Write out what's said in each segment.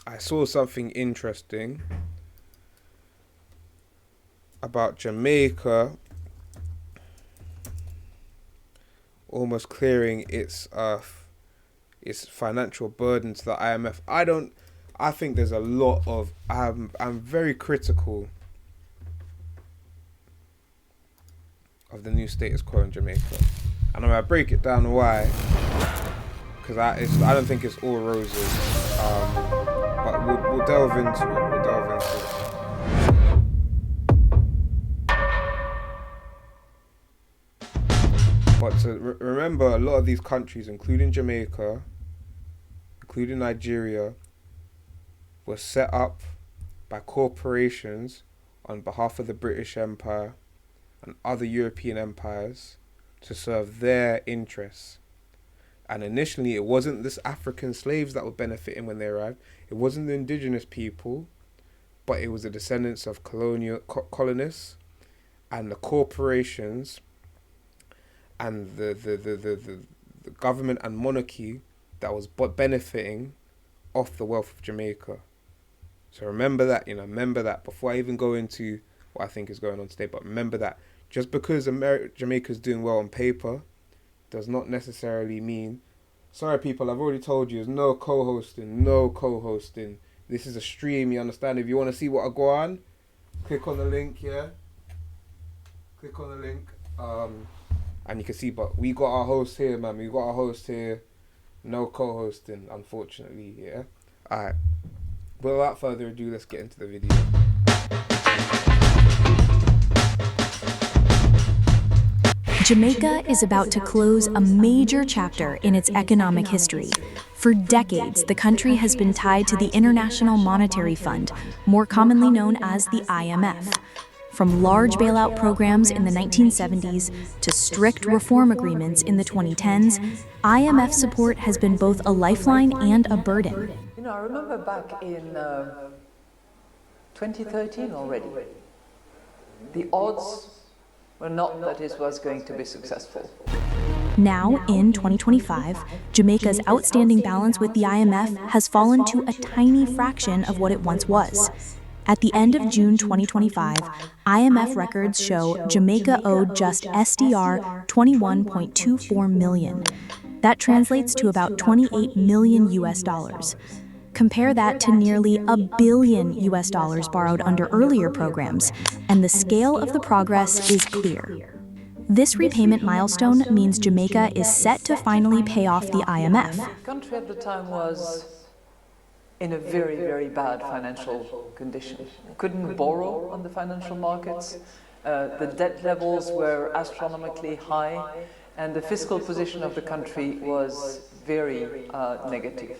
I saw something interesting about Jamaica almost clearing its financial burden to the IMF. I think there's a lot of I'm very critical of the new status quo in Jamaica, and I'm gonna break it down why, because I don't think it's all roses. But we'll delve into it. But to remember, a lot of these countries, including Jamaica, including Nigeria, were set up by corporations on behalf of the British Empire and other European empires to serve their interests. And initially, it wasn't this African slaves that were benefiting when they arrived. It wasn't the indigenous people, but it was the descendants of colonists and the corporations and the government and monarchy that was benefiting off the wealth of Jamaica. So remember that before I even go into what I think is going on today. But remember that just because Jamaica's doing well on paper does not necessarily mean... Sorry, people, I've already told you, there's no co-hosting. This is a stream, you understand? If you want to see what I go on, click on the link, yeah? Click on the link. And you can see, but we got our host here, man. We got our host here. No co-hosting, unfortunately, yeah? Alright. But without further ado, let's get into the video. Jamaica is about to close a major chapter in its economic history. For decades, the country has been tied to the International Monetary Fund, more commonly known as the IMF. From large bailout programs in the 1970s to strict reform agreements in the 2010s, IMF support has been both a lifeline and a burden. You know, I remember back in 2013 already, the odds were not that it was going to be successful. Now, in 2025, Jamaica's outstanding balance with the IMF has fallen to a tiny fraction of what it once was. At the end of June 2025, IMF records show Jamaica owed just SDR 21.24 million. That translates to about 28 million US dollars. Compare that to nearly $1 billion US dollars borrowed under earlier programs, and the scale of the progress is clear. This repayment milestone means Jamaica is set to finally pay off the IMF. The country at the time was in a very, very bad financial condition. Couldn't borrow on the financial markets. The debt levels were astronomically high, and the fiscal position of the country was very negative.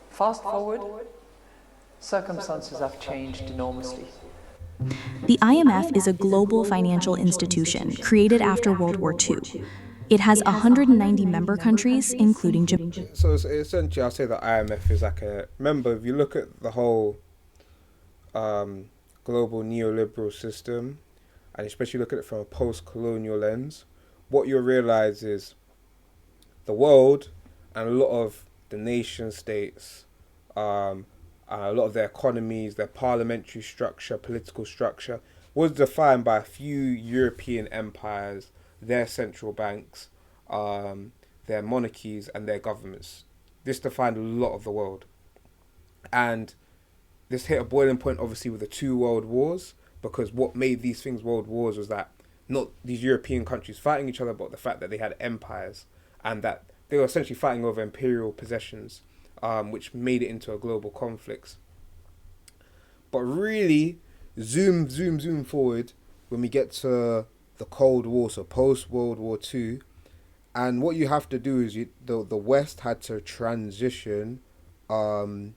Fast forward, circumstances have changed enormously. The IMF is a global financial institution created after World War II. It has 190 member countries, including Japan. So essentially, I'll say the IMF is like remember, if you look at the whole global neoliberal system, and especially look at it from a post-colonial lens, what you'll realize is the world and a lot of the nation states, a lot of their economies, their parliamentary structure, political structure, was defined by a few European empires, their central banks, their monarchies, and their governments. This defined a lot of the world. And this hit a boiling point, obviously, with the 2 world wars, because what made these things world wars was that not these European countries fighting each other, but the fact that they had empires, and that they were essentially fighting over imperial possessions, which made it into a global conflict. But really, zoom forward when we get to the Cold War, so post-World War II, and what you have to do is the West had to transition. They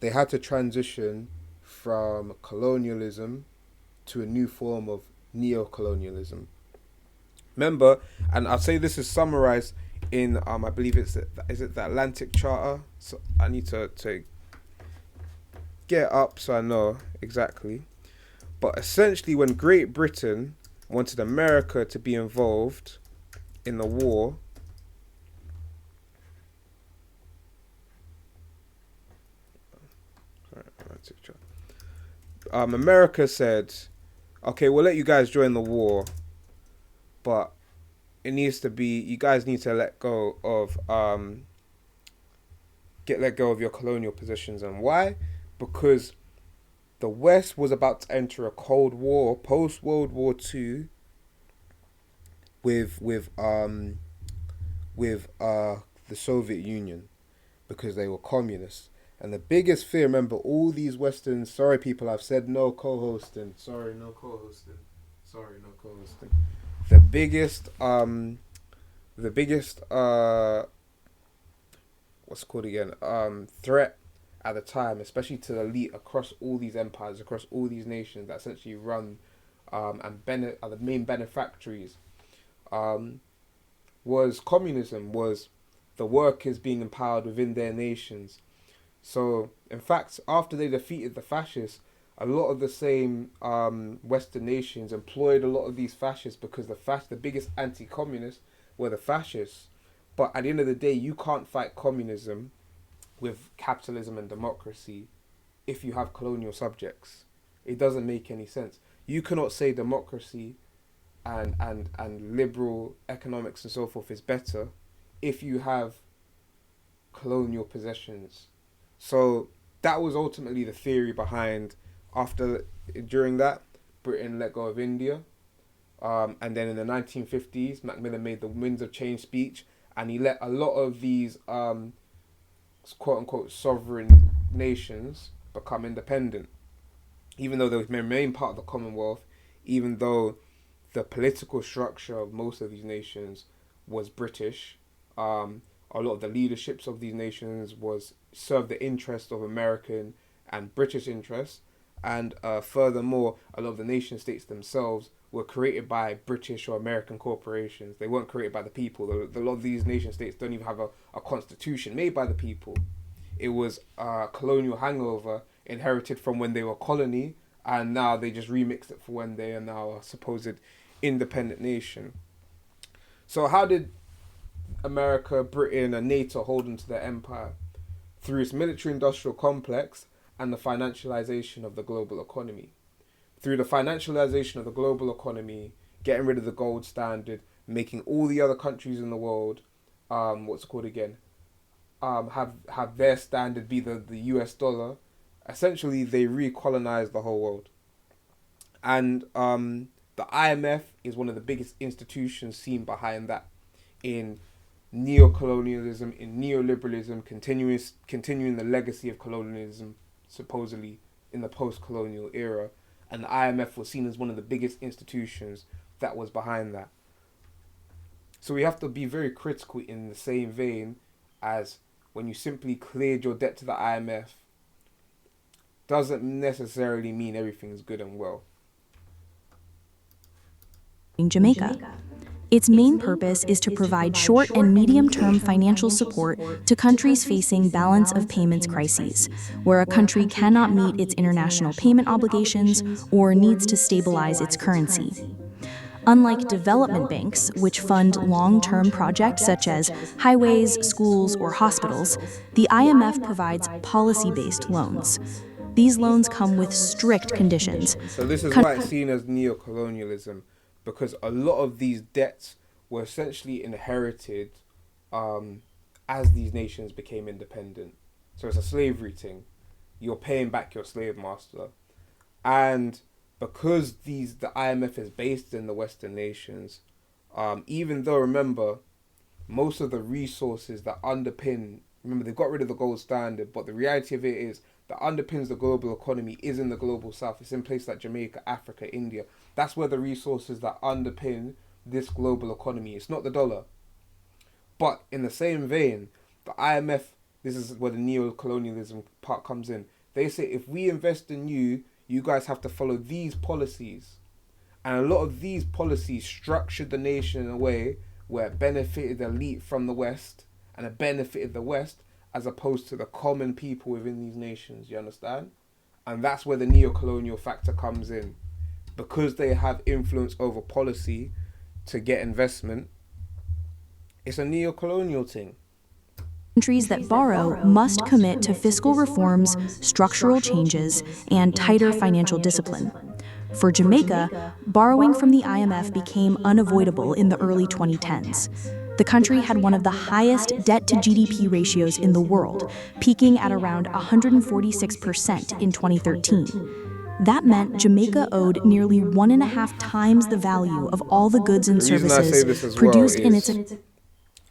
had to transition from colonialism to a new form of neo-colonialism. Remember, and I'll say this is summarized in I believe is it the Atlantic Charter. So I need to get it up so I know exactly. But essentially, when Great Britain wanted America to be involved in the war, architecture. America said, okay, we'll let you guys join the war, but it needs to be, you guys need to let go of your colonial positions. And why? Because the West was about to enter a Cold War, post World War II, with the Soviet Union, because they were communists. And the biggest fear, remember, all these Western, sorry people, I've said no co-hosting. Sorry, no co-hosting. The biggest, what's it called again? Threat at the time, especially to the elite across all these empires, across all these nations that essentially run are the main benefactories, was communism, was the workers being empowered within their nations. So, in fact, after they defeated the fascists, a lot of the same Western nations employed a lot of these fascists, because the biggest anti-communists were the fascists. But at the end of the day, you can't fight communism with capitalism and democracy if you have colonial subjects. It doesn't make any sense. You cannot say democracy and liberal economics and so forth is better if you have colonial possessions. So that was ultimately the theory behind, during that, Britain let go of India. And then in the 1950s, Macmillan made the Winds of Change speech, and he let a lot of these quote-unquote sovereign nations become independent. Even though they remain part of the Commonwealth, even though the political structure of most of these nations was British, a lot of the leaderships of these nations served the interests of American and British interests, and furthermore, a lot of the nation states themselves were created by British or American corporations. They weren't created by the people. A lot of these nation states don't even have a constitution made by the people. It was a colonial hangover inherited from when they were colony, and now they just remixed it for when they are now a supposed independent nation. So how did America, Britain, and NATO hold into their empire? Through its military-industrial complex and the financialization of the global economy. Through the financialization of the global economy, getting rid of the gold standard, making all the other countries in the world, have their standard be the US dollar. Essentially, they recolonized the whole world. And the IMF is one of the biggest institutions seen behind that, in neo-colonialism, in neoliberalism, continuing the legacy of colonialism, supposedly in the post-colonial era. And the IMF was seen as one of the biggest institutions that was behind that. So we have to be very critical in the same vein as when you simply cleared your debt to the IMF, doesn't necessarily mean everything's good and well. In Jamaica. Its main purpose is to provide short and medium-term financial support to countries facing balance of payments crises, where a country cannot meet its international payment obligations or needs to stabilize its currency. Unlike development banks, which fund long-term projects such as highways, schools, or hospitals, the IMF provides policy-based loans. These loans come with strict conditions. So this is why it's seen as neo-colonialism, because a lot of these debts were essentially inherited as these nations became independent. So it's a slavery thing. You're paying back your slave master. And because the IMF is based in the Western nations, even though, remember, most of the resources that underpin, remember, they've got rid of the gold standard, but the reality of it is that underpins the global economy is in the global south. It's in places like Jamaica, Africa, India. That's where the resources that underpin this global economy. It's not the dollar. But in the same vein, the IMF, this is where the neo-colonialism part comes in. They say, if we invest in you, you guys have to follow these policies. And a lot of these policies structured the nation in a way where it benefited the elite from the West, and it benefited the West as opposed to the common people within these nations, you understand? And that's where the neo-colonial factor comes in. Because they have influence over policy to get investment, it's a neo-colonial thing. Countries that borrow must commit to fiscal reforms, structural changes, and tighter financial discipline. For Jamaica, borrowing from the IMF became unavoidable in the early 2010s. The country had one of the highest debt-to-GDP ratios in the world, peaking at around 146% in 2013. That meant Jamaica owed nearly 1.5 times the value of all the goods and The reason I say this services as produced well in is, its...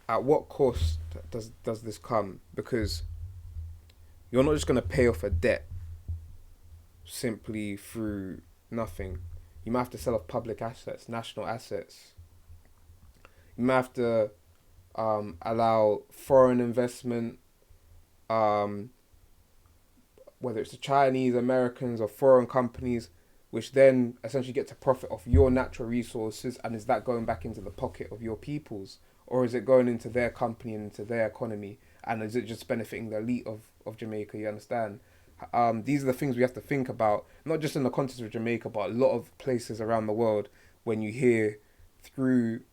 at what cost does this come? Because you're not just going to pay off a debt simply through nothing. You might have to sell off public assets, national assets. You might have to allow foreign investment, whether it's the Chinese, Americans, or foreign companies, which then essentially get to profit off your natural resources. And is that going back into the pocket of your peoples? Or is it going into their company and into their economy? And is it just benefiting the elite of Jamaica? You understand? These are the things we have to think about, not just in the context of Jamaica, but a lot of places around the world when you hear through,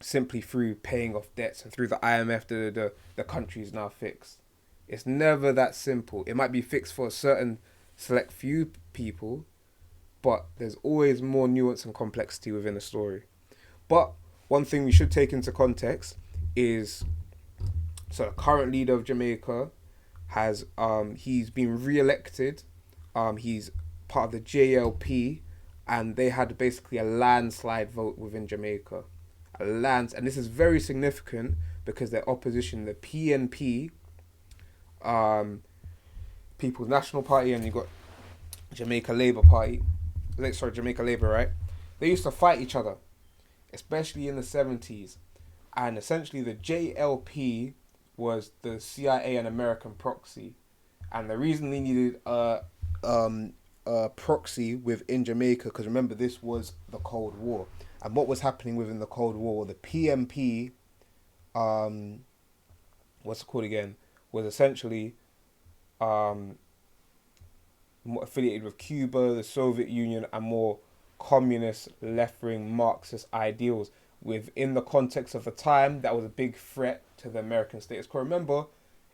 simply through paying off debts and through the IMF, the country is now fixed. It's never that simple. It might be fixed for a certain select few people, but there's always more nuance and complexity within a story. But one thing we should take into context is, so the current leader of Jamaica has, he's been re-elected. He's part of the JLP, and they had basically a landslide vote within Jamaica. And this is very significant because their opposition, the PNP, People's National Party, and you've got Jamaica Labour Party, Jamaica Labour, right? They used to fight each other, especially in the 70s. And essentially the JLP was the CIA and American proxy. And the reason they needed a proxy within Jamaica, because remember, this was the Cold War. And what was happening within the Cold War, the PNP, what's it called again, was essentially more affiliated with Cuba, the Soviet Union, and more communist, left-wing, Marxist ideals. Within the context of the time, that was a big threat to the American status quo. Remember,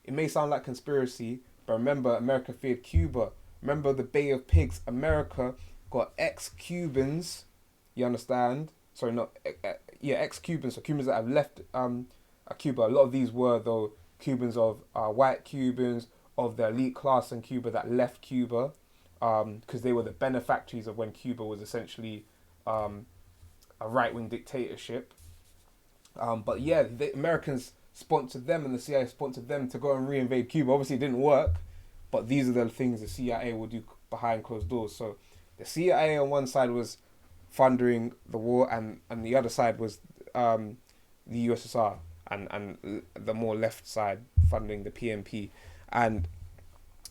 it may sound like conspiracy, but remember, America feared Cuba. Remember the Bay of Pigs. America got ex-Cubans, you understand? Sorry, not, ex-Cubans, so Cubans that have left Cuba. A lot of these were, though, Cubans of white Cubans, of the elite class in Cuba that left Cuba, because they were the benefactors of when Cuba was essentially a right-wing dictatorship. But yeah, the Americans sponsored them and the CIA sponsored them to go and reinvade Cuba. Obviously, it didn't work, but these are the things the CIA will do behind closed doors. So the CIA on one side was funding the war, and the other side was the USSR, and the more left side funding the PNP. And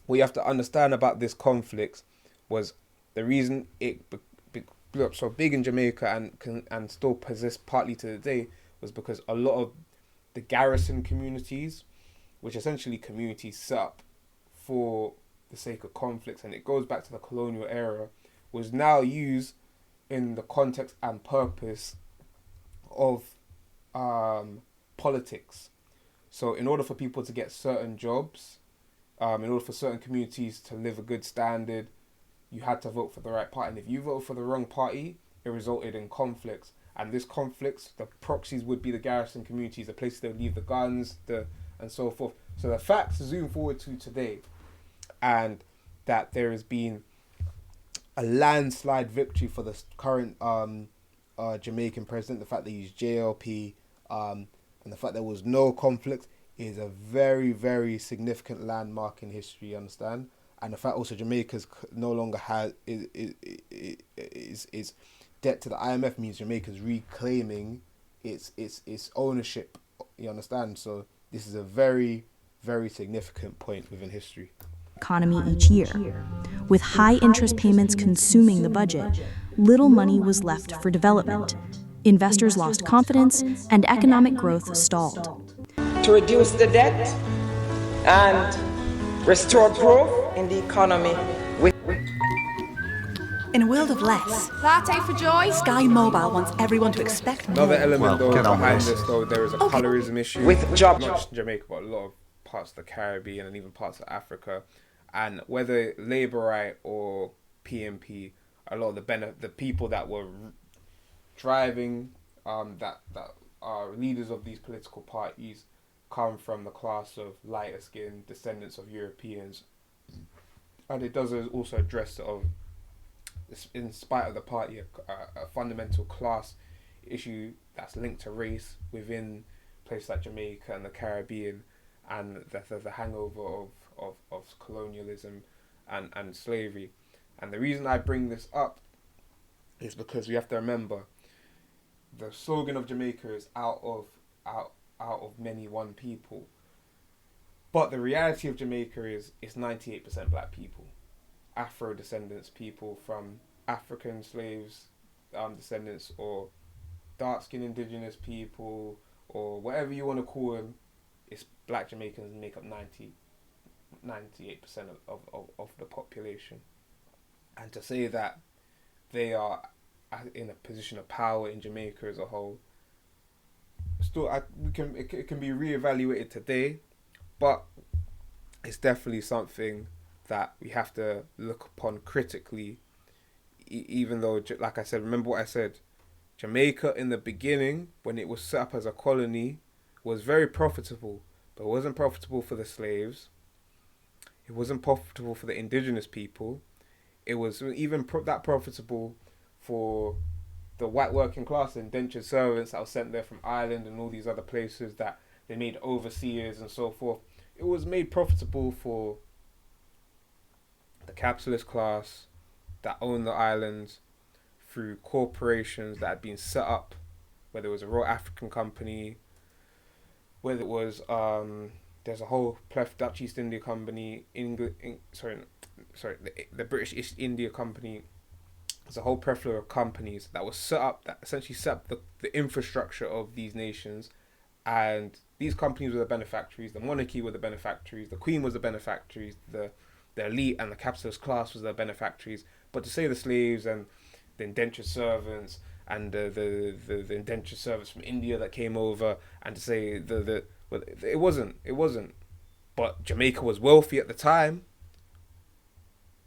what you have to understand about this conflict was the reason it blew up so big in Jamaica and still persists partly to the day was because a lot of the garrison communities, which essentially communities set up for the sake of conflicts, and it goes back to the colonial era, was now used in the context and purpose of politics. So in order for people to get certain jobs, in order for certain communities to live a good standard, you had to vote for the right party. And if you voted for the wrong party, it resulted in conflicts. And this conflicts, the proxies would be the garrison communities, the places they would leave the guns, and so forth. So the facts zoom forward to today, and that there has been a landslide victory for the current Jamaican president. The fact that he's JLP, and the fact there was no conflict is a very, very significant landmark in history, you understand? And the fact also Jamaica's no longer has is debt to the IMF means Jamaica's reclaiming its ownership, you understand? So this is a very, very significant point within history. Economy each year. With high interest payments consuming the budget, little money was left for development. Investors lost confidence and economic growth stalled. To reduce the debt and restore growth in the economy. In a world of less, Latte for joy. Sky Mobile wants everyone to expect more. Another element though get on with behind this. this though, there is a colorism issue. With job- not just in Jamaica, but a lot of parts of the Caribbean and even parts of Africa. And whether Labour Right or PMP, a lot of the people that were driving that are leaders of these political parties come from the class of lighter skin descendants of Europeans, and it does also address of, in spite of the party, a fundamental class issue that's linked to race within places like Jamaica and the Caribbean, and the hangover of colonialism and slavery. And the reason I bring this up is because we have to remember the slogan of Jamaica is out of many one people. But the reality of Jamaica is it's 98% black people. Afro descendants, people from African slaves descendants, or dark skinned indigenous people, or whatever you want to call them, it's black Jamaicans make up 98% of the population. And to say that they are in a position of power in Jamaica as a whole, still it can be reevaluated today, but it's definitely something that we have to look upon critically, even though, like I said, remember what I said, Jamaica in the beginning, when it was set up as a colony, was very profitable, but it wasn't profitable for the slaves, it wasn't profitable for the indigenous people, it was even that profitable for the white working class, indentured servants that were sent there from Ireland and all these other places that they made overseers and so forth. It was made profitable for the capitalist class that owned the islands through corporations that had been set up, whether it was a Royal African Company, whether it was there's a whole Dutch East India Company, the British East India Company. There's a whole plethora of companies that was set up that essentially set up the infrastructure of these nations, and these companies were the benefactories. The monarchy were the benefactories. The Queen was the benefactories. The elite and the capitalist class was the benefactories. But to say the slaves and the indentured servants and the indentured servants from India that came over, and to say it wasn't. But Jamaica was wealthy at the time.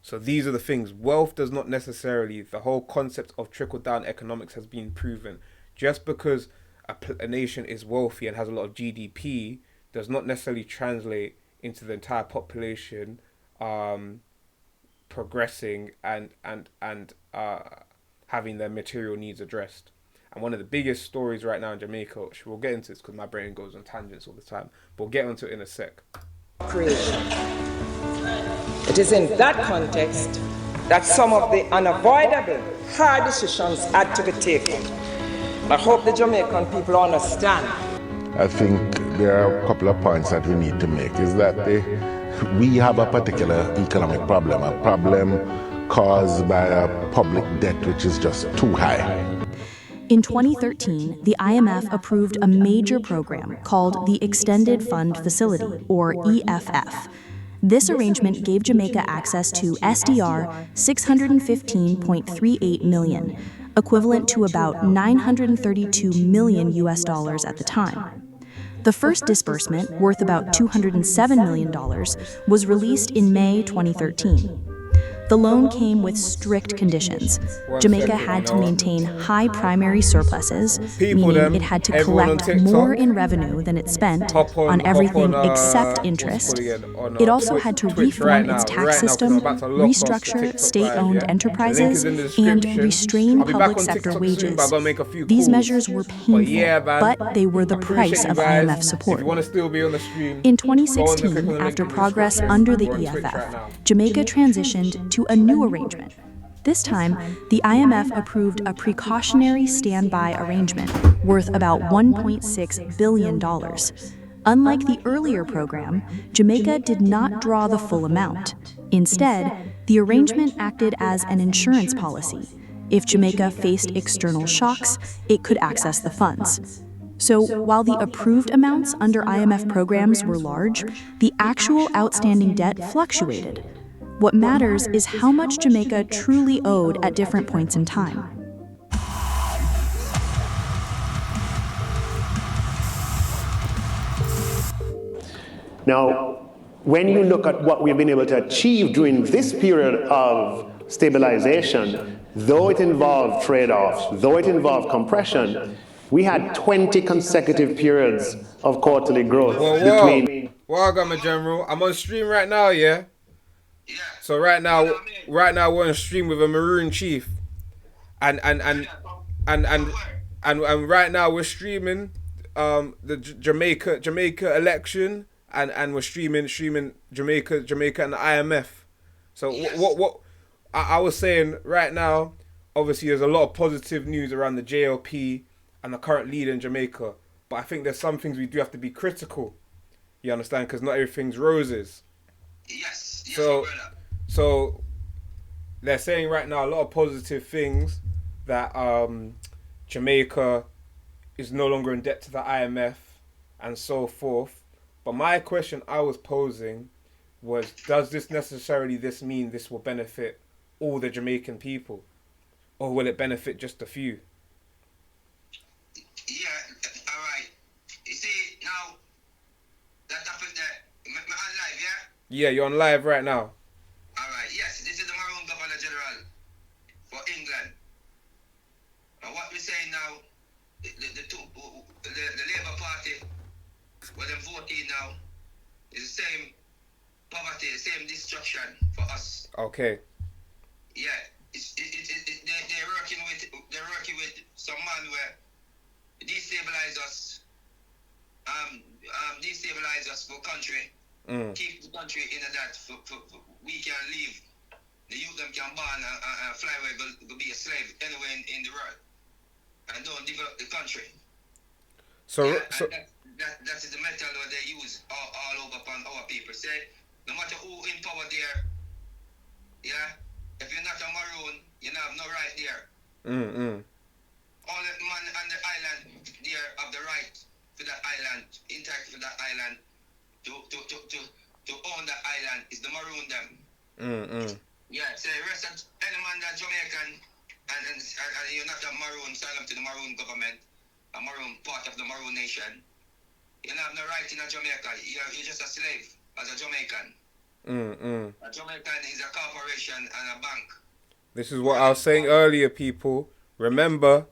So these are the things. Wealth does not necessarily, the whole concept of trickle-down economics has been proven. Just because a nation is wealthy and has a lot of GDP does not necessarily translate into the entire population progressing and having their material needs addressed. And one of the biggest stories right now in Jamaica, which we'll get into this because my brain goes on tangents all the time, but we'll get onto it in a sec. Creation. It is in that context that some of the unavoidable hard decisions had to be taken. I hope the Jamaican people understand. I think there are a couple of points that we need to make. Is that we have a particular economic problem, a problem caused by a public debt which is just too high. In 2013, the IMF approved a major program called the Extended Fund Facility, or EFF. This arrangement gave Jamaica access to SDR 615.38 million, equivalent to about 932 million US dollars at the time. The first disbursement, worth about $207 million, was released in May 2013. The loan came with strict conditions. Jamaica had to maintain high primary surpluses, meaning it had to collect more in revenue than it spent on everything except interest. It also had to reform its tax system, restructure state-owned enterprises, and restrain public sector wages. These measures were painful, but they were the price of IMF support. In 2016, after progress under the EFF, Jamaica transitioned to a new arrangement. This time, the IMF approved a precautionary standby arrangement worth about $1.6 billion. Unlike the earlier program, Jamaica did not draw the full amount. Instead, the arrangement acted as an insurance policy. If Jamaica faced external shocks, it could access the funds. So, while the approved amounts under IMF programs were large, the actual outstanding debt fluctuated. What matters is how much Jamaica truly owed at different points in time. Now, when you look at what we've been able to achieve during this period of stabilization, though it involved trade-offs, though it involved compression, we had 20 consecutive periods of quarterly growth between... Welcome, my general. I'm on stream right now, yeah? So right now we're on stream with a Maroon Chief. And right now we're streaming the Jamaica election and we're streaming Jamaica and the IMF. So what I was saying right now, obviously there's a lot of positive news around the JLP and the current leader in Jamaica, but I think there's some things we do have to be critical. You understand? Because not everything's roses. Yes. So they're saying right now a lot of positive things, that Jamaica is no longer in debt to the IMF and so forth. But my question I was posing was, does this necessarily mean this will benefit all the Jamaican people, or will it benefit just a few? Yeah, all right. You see, now, that happened there. I'm on live, yeah? Yeah, you're on live right now. All right, yes, this is the Maroon Governor General for England. And what we're saying now, the Labour Party, what they're voting now, is the same poverty, the same destruction for us. Okay. Yeah, they're working with some man where destabilize us for country, keep the country in that for we can leave. The youth them can born and fly away, go be a slave anywhere in the world, and don't develop the country. So that is the metal that they use all over upon our people. Say, no matter who in power there, yeah, if you're not a Maroon, you have no right there. All the man on the island there have the right for that island, entitled for that island, to own that island. Is the Maroon them. Yeah, so the rest of any man that Jamaican and you're not a Maroon, sign up to the Maroon government, a Maroon part of the Maroon nation. You don't have no right in a Jamaica. You're just a slave as a Jamaican. A Jamaican is a corporation and a bank. This is what I was saying earlier, people. Remember,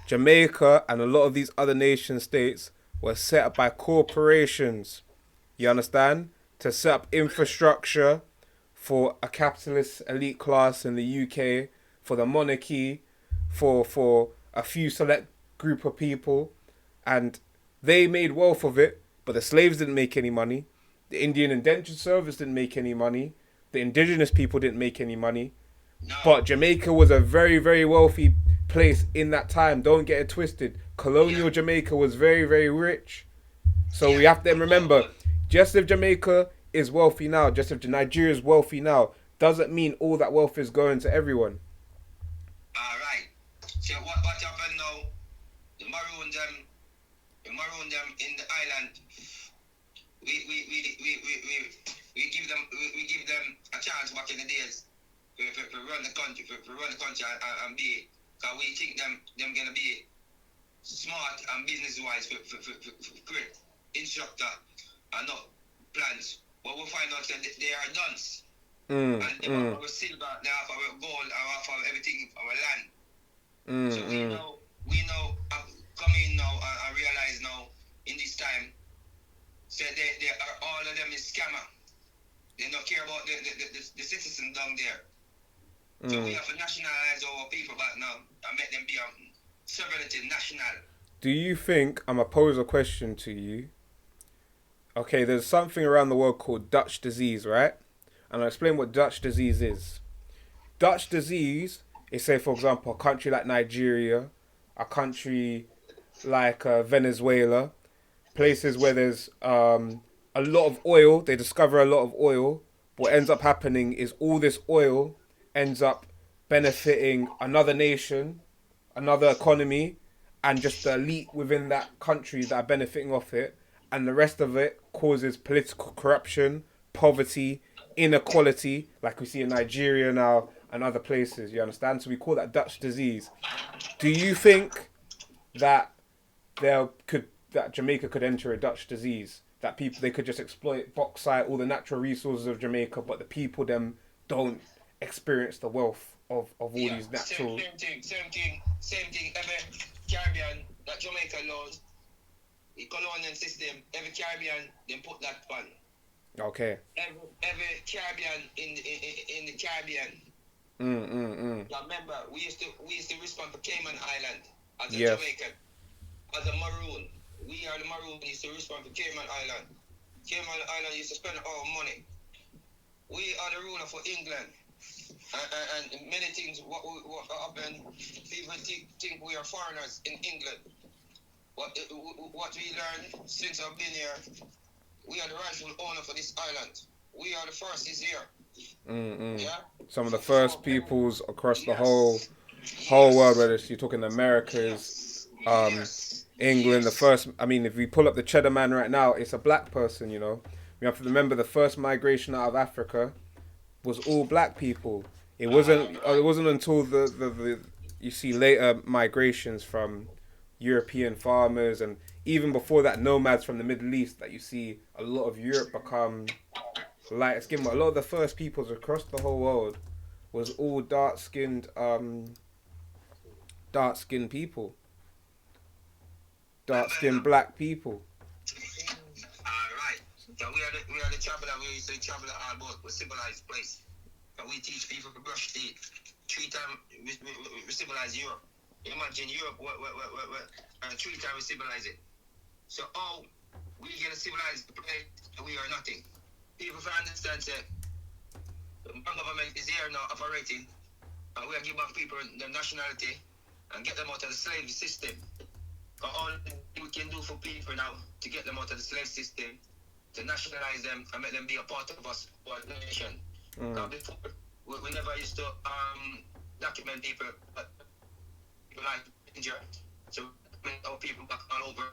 Jamaica and a lot of these other nation states were set up by corporations. You understand? To set up infrastructure for a capitalist elite class in the UK, for the monarchy, for a few select group of people, and they made wealth of it, but the slaves didn't make any money. The Indian indentured service didn't make any money. The indigenous people didn't make any money. No. But Jamaica was a very, very wealthy place in that time. Don't get it twisted. Colonial Jamaica was very, very rich. So we have to remember, just if Jamaica is wealthy now, just if Nigeria is wealthy now, doesn't mean all that wealth is going to everyone. Right. So what happened now? The Maroon them in the island. We give them a chance back in the days to run the country, and be, because we think them gonna be smart and business wise for great instructor and not plans. But we'll find out that they are dunce. And they have our silver, they have our gold, they have our everything, our land. So we know come in now and realize now in this time, say they are, all of them is scammer. They don't care about the citizen down there. So we have to nationalize our people back now and make them be sovereignty national. Do you think, I'm going to pose a question to you. Okay, there's something around the world called Dutch disease, right? And I'll explain what Dutch disease is. Dutch disease is, say, for example, a country like Nigeria, a country like Venezuela, places where there's a lot of oil. They discover a lot of oil. What ends up happening is all this oil ends up benefiting another nation, another economy, and just the elite within that country that are benefiting off it. And the rest of it causes political corruption, poverty, inequality, like we see in Nigeria now and other places. You understand? So we call that Dutch disease. Do you think that Jamaica could enter a Dutch disease? That they could just exploit bauxite, all the natural resources of Jamaica, but the people them don't experience the wealth of all these natural. Same thing. Every Caribbean that Jamaica lost, the colonial system, every Caribbean they put that fund. Okay. Every Caribbean in the Caribbean. Now remember, we used to respond for Cayman Island as a Jamaican, as a Maroon. We are the Maroon. Used to respond for Cayman Island. Cayman Island used to spend our money. We are the ruler for England, and many things. What happened? People think we are foreigners in England. What we learned since I've been here, we are the rightful owner for this island. We are the first is here. Yeah? Some of the first peoples across the whole world, whether you're talking Americas, England, the first, I mean, if we pull up the Cheddar Man right now, it's a black person, you know. We have to remember the first migration out of Africa was all black people. It wasn't until the you see later migrations from European farmers, and even before that, nomads from the Middle East, that you see a lot of Europe become light skinned. But a lot of the first peoples across the whole world was all dark skinned people, dark skinned black people. Alright. So we are the traveler. We used to travel all about a civilized place. And we teach people to brush teeth. 3 times we civilize Europe. Imagine Europe, and 3 times we civilize it. So we get a civilized place and we are nothing. People can understand that the government is here now operating, and we are giving people their nationality and get them out of the slave system. But all we can do for people now to get them out of the slave system, to nationalize them and make them be a part of us, our nation. Because before, we never used to document people, but people like injured. So we our people back all over.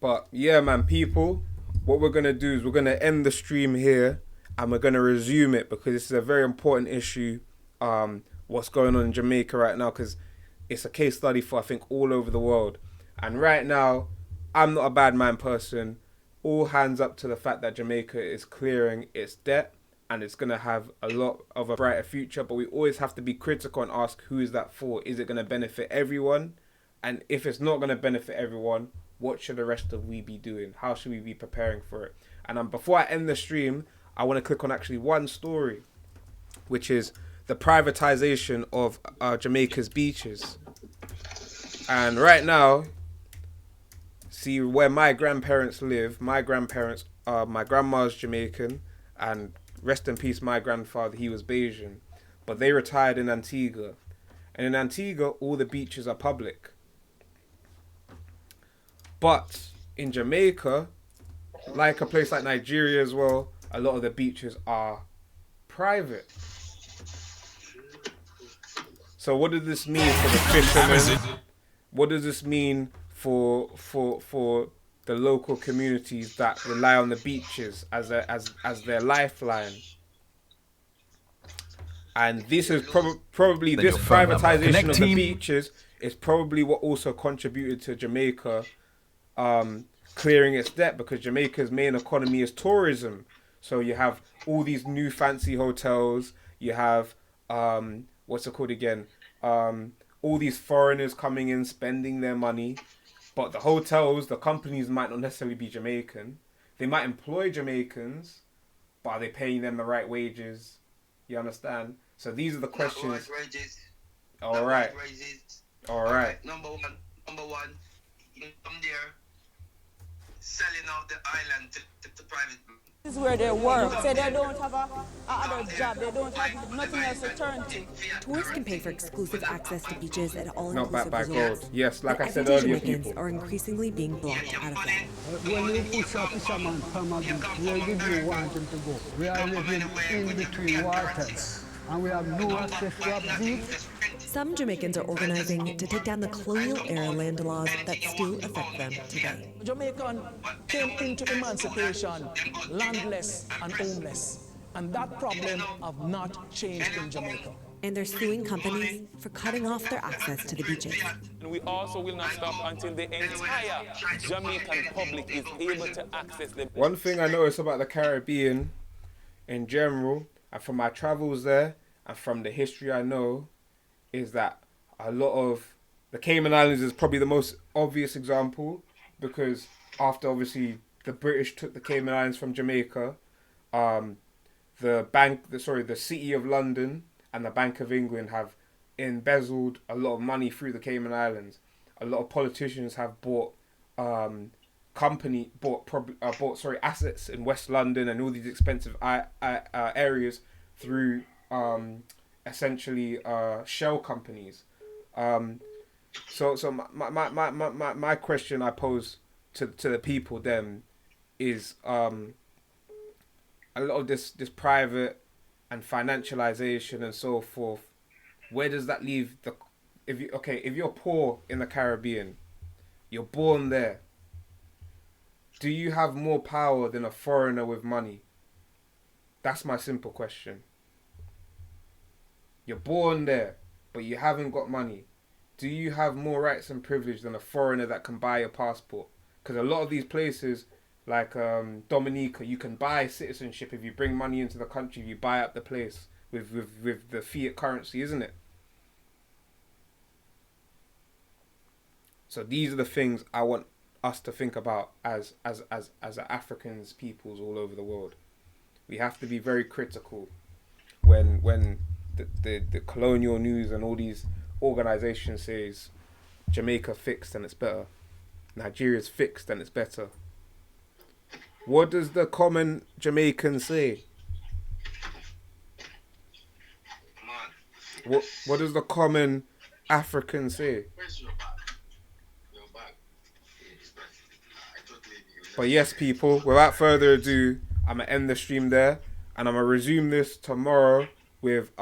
But yeah, man, people, what we're gonna do is we're gonna end the stream here, and we're gonna resume it because this is a very important issue. What's going on in Jamaica right now, because it's a case study for I think all over the world. And right now, I'm not a bad man person. All hands up to the fact that Jamaica is clearing its debt and it's going to have a lot of a brighter future. But we always have to be critical and ask, who is that for? Is it going to benefit everyone? And if it's not going to benefit everyone, what should the rest of we be doing? How should we be preparing for it? And before I end the stream, I want to click on actually one story, which is the privatization of Jamaica's beaches. And right now, see where my grandparents live. My grandma's Jamaican, and rest in peace, my grandfather, he was Bayesian. But they retired in Antigua. And in Antigua, all the beaches are public. But in Jamaica, like a place like Nigeria as well, a lot of the beaches are private. So what does this mean for the fishermen? What does this mean for the local communities that rely on the beaches as their lifeline? And this is probably this privatization of the beaches is probably what also contributed to Jamaica clearing its debt, because Jamaica's main economy is tourism. So you have all these new fancy hotels, you have what's it called again? All these foreigners coming in, spending their money. But the hotels, the companies might not necessarily be Jamaican. They might employ Jamaicans, but are they paying them the right wages? You understand? So these are the questions. All right. All right. Number one, you come there, selling out the island to private. This is where they work. Say they don't have other job. They don't have nothing else to turn to. Tourists can pay for exclusive access to beaches at Not backed all-inclusive by resorts. gold. Yes, like I said Everyday earlier, Jamaicans people. are increasingly being blocked out of that. When you push a fisherman from a beach, where did you want him to go? We are living in between waters, and we have no access to a beach. Some Jamaicans are organizing to take down the colonial-era land laws that still affect them today. Jamaican came into emancipation landless and homeless, and that problem have not changed in Jamaica. And they're suing companies for cutting off their access to the beaches. And we also will not stop until the entire Jamaican public is able to access the... One thing I notice about the Caribbean in general, and from my travels there, and from the history I know, is that a lot of the Cayman Islands is probably the most obvious example, because after obviously the British took the Cayman Islands from Jamaica, the City of London and the Bank of England have embezzled a lot of money through the Cayman Islands. A lot of politicians have bought assets in West London and all these expensive areas through essentially shell companies. So my question I pose to the people then is a lot of this private and financialization and so forth. Where does that leave if you're poor in the Caribbean, you're born there, do you have more power than a foreigner with money? That's my simple question. You're born there, but you haven't got money. Do you have more rights and privilege than a foreigner that can buy a passport? Because a lot of these places, like Dominica, you can buy citizenship if you bring money into the country. You buy up the place with the fiat currency, isn't it? So these are the things I want us to think about as Africans, peoples all over the world. We have to be very critical when the colonial news and all these organizations says Jamaica fixed and it's better, Nigeria's fixed and it's better. What does the common Jamaican say? What does the common African say? But yes, people, without further ado, I'm going to end the stream there, and I'm going to resume this tomorrow with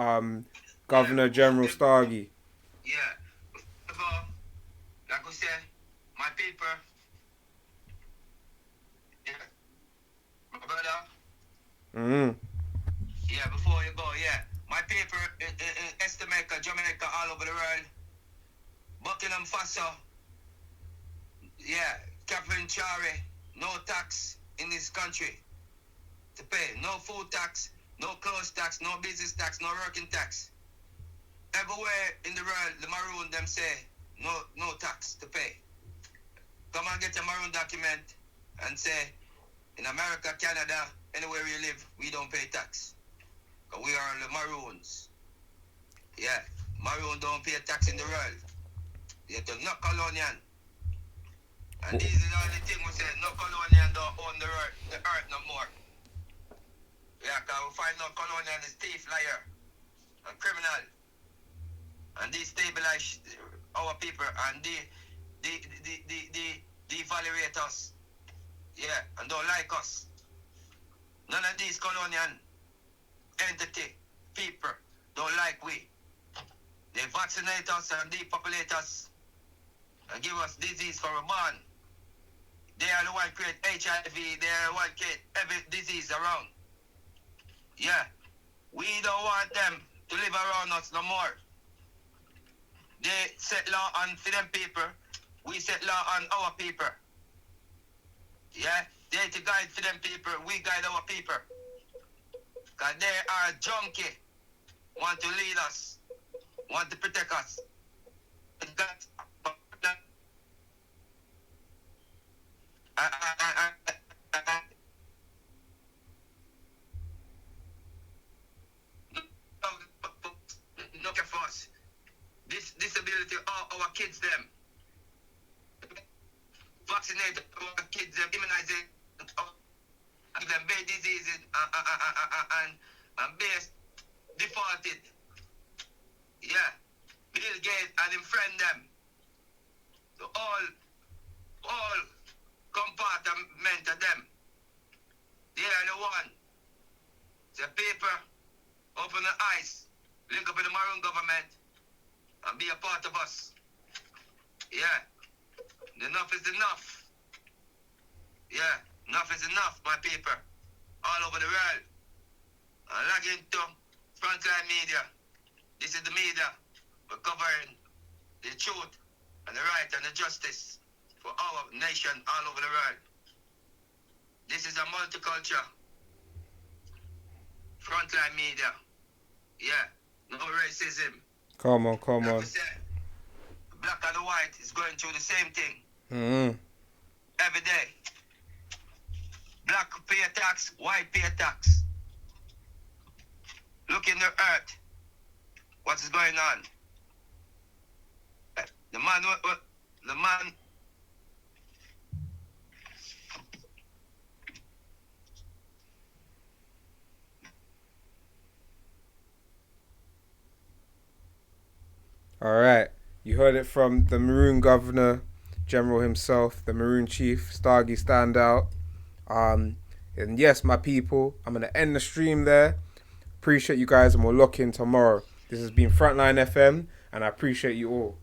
Governor General Stargy. Yeah. Like I said, my paper, yeah, my brother. Yeah, before you go, yeah. My paper in Jamaica, all over the world. Buckingham Faso, yeah, Catherine Chari, no tax in this country to pay. No food tax, no clothes tax, no business tax, no working tax. Everywhere in the world, the maroon them say no tax to pay. Come and get a maroon document and say, in America, Canada, anywhere we live, we don't pay tax. Because we are the maroons. Yeah, maroon don't pay tax in the world. You're not colonial. And this is the only thing we say, no colonial don't own the earth no more. Yeah, because we find no colonial is thief, liar, and criminal. And destabilize our people and devaluate us. Yeah, and don't like us. None of these colonial entity people don't like we. They vaccinate us and depopulate us and give us disease for a born. They are the one create HIV, they are the one create every disease around. Yeah, we don't want them to live around us no more. They set law on for them people, we set law on our people. Yeah, they to guide for them people, we guide our people. Because they are junkie, want to lead us, want to protect us. Look at us. This disability, our kids, them. Vaccinate our kids, them, immunize give them bad diseases and base defaulted. Yeah. Bill Gates and him friend them. So all compartment of them. They are the one. The paper, open the eyes, link up with the Maroon government, and be a part of us. Yeah. Enough is enough. Yeah. Enough is enough, my people. All over the world. And log into Frontline Media. This is the media. We're covering the truth and the right and the justice for our nation all over the world. This is a multicultural Frontline Media. Yeah, no racism. Come on. Like we said, black and the white is going through the same thing. Mm-hmm. Every day. Black pay tax, white pay tax. Look in the earth. What is going on? The man. All right. You heard it from the Maroon Governor General himself, the Maroon Chief, Stargy Standout. And yes, my people, I'm going to end the stream there. Appreciate you guys, and we'll lock in tomorrow. This has been Frontline FM, and I appreciate you all.